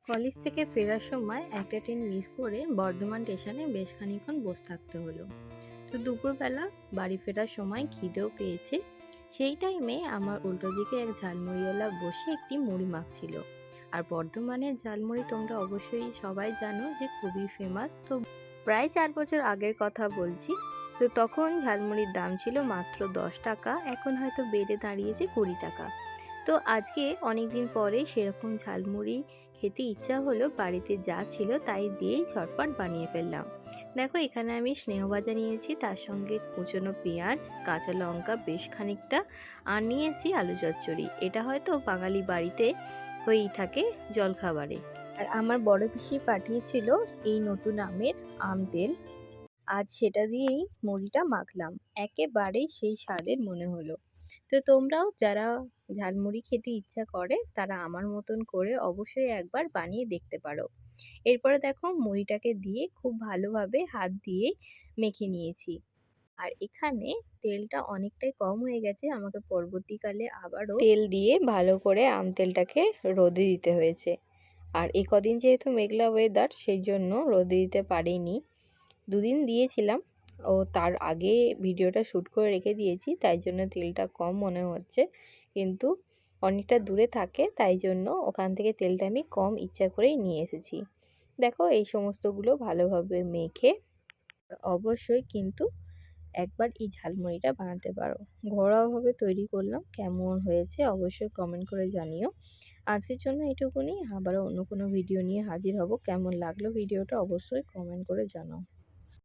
College থেকে ফেরার সময় একটা ট্রেন মিস করে বর্ধমান স্টেশনে বেশ খানিকক্ষণ বসে থাকতে হলো। তো দুপুরবেলা বাড়ি ফেরার সময় খিদেও পেয়েছে। সেই টাইমে আমার উল্টো দিকে এক ঝালমুড়িওয়ালা বসে একটি মুড়ি মাখছিল। আর বর্ধমানের ঝালমুড়ি তোমরা অবশ্যই সবাই জানো যে খুবই ফেমাস। তো প্রায় 4 বছর আগের কথা বলছি। তো তখন ঝালমুড়ির দাম ছিল মাত্র 10 টাকা, এখন হয়তো বেড়ে দাঁড়িয়েছে 20 টাকা। তো আজকে অনেক দিন পরে সেরকম ঝালমুড়ি খেতে ইচ্ছা হলো, বাড়িতে যা ছিল তাই দিয়েই ঝটপট বানিয়ে ফেললাম। দেখো, এখানে আমি স্নেহ ভাজা নিয়েছি, তার সঙ্গে কুচনো পেঁয়াজ, কাঁচা লঙ্কা বেশ খানিকটা, আর নিয়েছি আলু চচ্চড়ি। এটা হয়তো বাঙালি বাড়িতে হয়েই থাকে জলখাবারে। আর আমার বড় পিসি পাঠিয়েছিল এই নতুন আমের আম তেল। আজ সেটা দিয়েই মুড়িটা মাখলাম, একেবারেই সেই স্বাদের মনে হলো। তো তোমরাও যারা ঝালমুড়ি খেতে ইচ্ছা করে তারা আমার মতন করে অবশ্যই একবার বানিয়ে দেখতে পারো। এরপরে দেখো, মুড়িটাকে দিয়ে খুব ভালোভাবে হাত দিয়ে মেখে নিয়েছি। আর এখানে তেলটা অনেকটাই কম হয়ে গেছে, আমাকে পরবর্তীকালে আবারও তেল দিয়ে ভালো করে আম তেলটাকে রোদে দিতে হয়েছে। আর এ কদিন যেহেতু মেঘলা ওয়েদার, সেই জন্য রোদে দিতে পারিনি। দুদিন দিয়েছিলাম, ও তার আগে ভিডিওটা শ্যুট করে রেখে দিয়েছি, তাই জন্য তেলটা কম মনে হচ্ছে। কিন্তু অনেকটা দূরে থাকে, তাই জন্য ওখান থেকে তেলটা আমি কম ইচ্ছা করেই নিয়ে এসেছি। দেখো, এই সমস্তগুলো ভালোভাবে মেখে অবশ্যই কিন্তু একবার এই ঝালমুড়িটা বানাতে পারো। ঘরোয়াভাবে তৈরি করলাম, কেমন হয়েছে অবশ্যই কমেন্ট করে জানিও। আজকের জন্য এটুকুনি, আবারও অন্য কোনো ভিডিও নিয়ে হাজির হব। কেমন লাগলো ভিডিওটা অবশ্যই কমেন্ট করে জানাও।